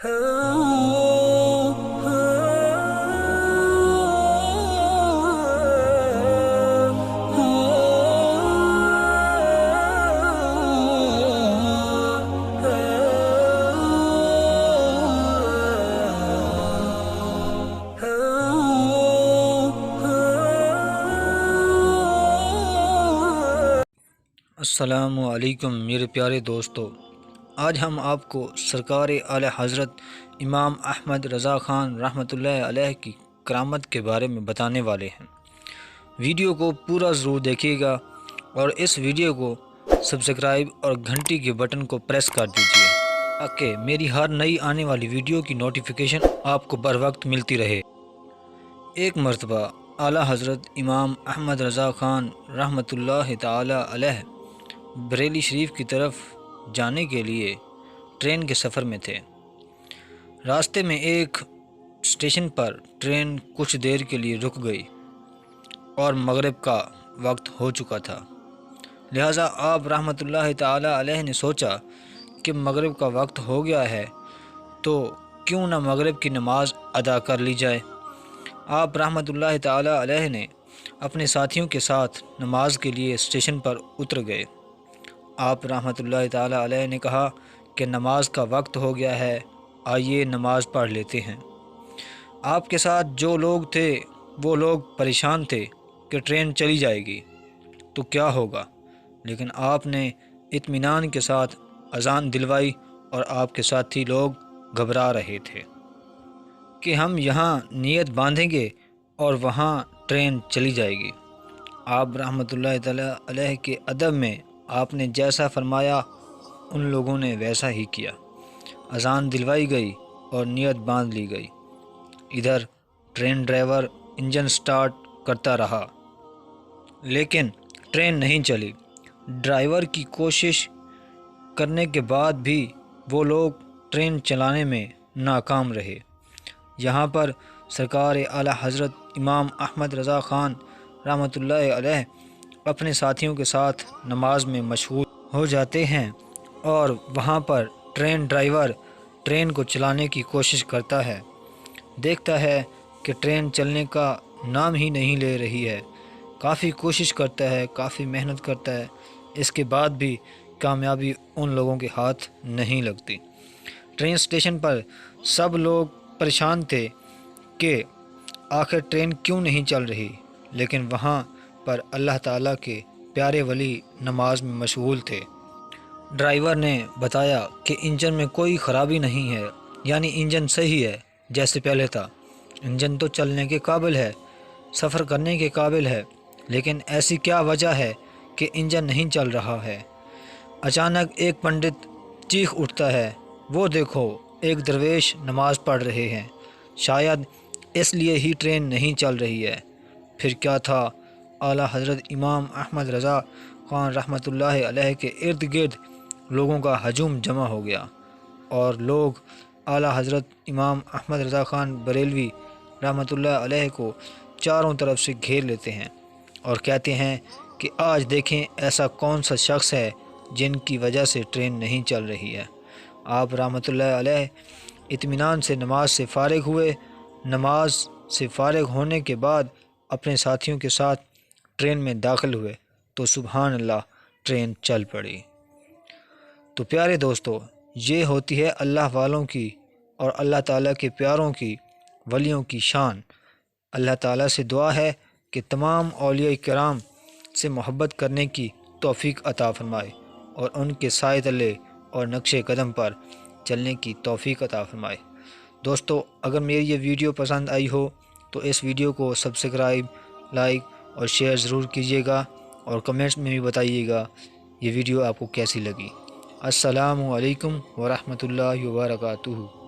السلام علیکم میرے پیارے دوستو، آج ہم آپ کو سرکار اعلی حضرت امام احمد رضا خان رحمۃ اللہ علیہ کی کرامت کے بارے میں بتانے والے ہیں۔ ویڈیو کو پورا ضرور دیکھیے گا اور اس ویڈیو کو سبسکرائب اور گھنٹی کے بٹن کو پریس کر دیجیے تاکہ میری ہر نئی آنے والی ویڈیو کی نوٹیفیکیشن آپ کو بر وقت ملتی رہے۔ ایک مرتبہ اعلی حضرت امام احمد رضا خان رحمۃ اللہ تعالی علیہ بریلی شریف کی طرف جانے کے لیے ٹرین کے سفر میں تھے۔ راستے میں ایک اسٹیشن پر ٹرین کچھ دیر کے لیے رک گئی اور مغرب کا وقت ہو چکا تھا، لہٰذا آپ رحمۃ اللہ تعالی علیہ نے سوچا کہ مغرب کا وقت ہو گیا ہے تو کیوں نہ مغرب کی نماز ادا کر لی جائے۔ آپ رحمۃ اللہ تعالی علیہ نے اپنے ساتھیوں کے ساتھ نماز کے لیے اسٹیشن پر اتر گئے۔ آپ رحمۃ اللہ تعالی علیہ نے کہا کہ نماز کا وقت ہو گیا ہے، آئیے نماز پڑھ لیتے ہیں۔ آپ کے ساتھ جو لوگ تھے وہ لوگ پریشان تھے کہ ٹرین چلی جائے گی تو کیا ہوگا، لیکن آپ نے اطمینان کے ساتھ اذان دلوائی اور آپ کے ساتھی لوگ گھبرا رہے تھے کہ ہم یہاں نیت باندھیں گے اور وہاں ٹرین چلی جائے گی۔ آپ رحمۃ اللہ تعالی علیہ کے ادب میں آپ نے جیسا فرمایا ان لوگوں نے ویسا ہی کیا۔ اذان دلوائی گئی اور نیت باندھ لی گئی۔ ادھر ٹرین ڈرائیور انجن سٹارٹ کرتا رہا لیکن ٹرین نہیں چلی۔ ڈرائیور کی کوشش کرنے کے بعد بھی وہ لوگ ٹرین چلانے میں ناکام رہے۔ یہاں پر سرکار اعلی حضرت امام احمد رضا خان رحمۃ اللہ علیہ اپنے ساتھیوں کے ساتھ نماز میں مشغول ہو جاتے ہیں اور وہاں پر ٹرین ڈرائیور ٹرین کو چلانے کی کوشش کرتا ہے، دیکھتا ہے کہ ٹرین چلنے کا نام ہی نہیں لے رہی ہے۔ کافی کوشش کرتا ہے، کافی محنت کرتا ہے، اس کے بعد بھی کامیابی ان لوگوں کے ہاتھ نہیں لگتی۔ ٹرین اسٹیشن پر سب لوگ پریشان تھے کہ آخر ٹرین کیوں نہیں چل رہی، لیکن وہاں پر اللہ تعالیٰ کے پیارے ولی نماز میں مشغول تھے۔ ڈرائیور نے بتایا کہ انجن میں کوئی خرابی نہیں ہے، یعنی انجن صحیح ہے جیسے پہلے تھا، انجن تو چلنے کے قابل ہے، سفر کرنے کے قابل ہے، لیکن ایسی کیا وجہ ہے کہ انجن نہیں چل رہا ہے۔ اچانک ایک پنڈت چیخ اٹھتا ہے، وہ دیکھو ایک درویش نماز پڑھ رہے ہیں، شاید اس لیے ہی ٹرین نہیں چل رہی ہے۔ پھر کیا تھا، اعلیٰ حضرت امام احمد رضا خان رحمۃ اللہ علیہ کے ارد گرد لوگوں کا ہجوم جمع ہو گیا اور لوگ اعلیٰ حضرت امام احمد رضا خان بریلوی رحمۃ اللہ علیہ کو چاروں طرف سے گھیر لیتے ہیں اور کہتے ہیں کہ آج دیکھیں ایسا کون سا شخص ہے جن کی وجہ سے ٹرین نہیں چل رہی ہے۔ آپ رحمۃ اللہ علیہ اطمینان سے نماز سے فارغ ہوئے۔ نماز سے فارغ ہونے کے بعد اپنے ساتھیوں کے ساتھ ٹرین میں داخل ہوئے تو سبحان اللہ ٹرین چل پڑی۔ تو پیارے دوستو، یہ ہوتی ہے اللہ والوں کی اور اللہ تعالیٰ کے پیاروں کی، ولیوں کی شان۔ اللہ تعالیٰ سے دعا ہے کہ تمام اولیاء کرام سے محبت کرنے کی توفیق عطا فرمائے اور ان کے سائے تلے اور نقش قدم پر چلنے کی توفیق عطا فرمائے۔ دوستو، اگر میری یہ ویڈیو پسند آئی ہو تو اس ویڈیو کو سبسکرائب، لائک اور شیئر ضرور کیجیے گا اور کمنٹس میں بھی بتائیے گا یہ ویڈیو آپ کو کیسی لگی۔ السلام علیکم ورحمۃ اللہ وبرکاتہ۔